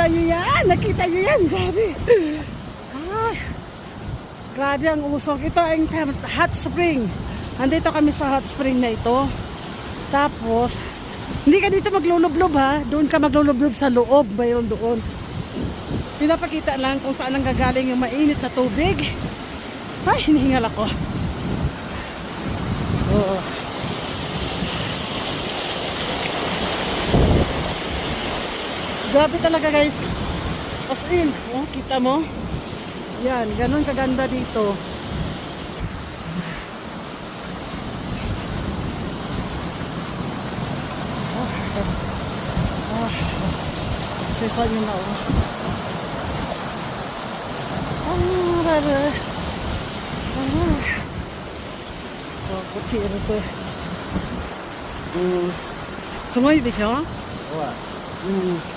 Nakita nyo yan? Nakita nyo yan? Grabe. Ay, grabe ang usok. Ito ang hot spring. Andito kami sa hot spring na ito. Tapos, hindi ka dito maglulublob ha. Doon ka maglulublob sa loob. Mayroon doon. Pinapakita lang kung saan ang gagaling yung mainit na tubig. Ay, hinihingal ako. Oo. Grabe talaga guys. As in, oh, kita mo? Yan, ganun kaganda dito. Sipa nyo na oh. Rara. Oh, kutsiro to. Sungoy di siya? Oo.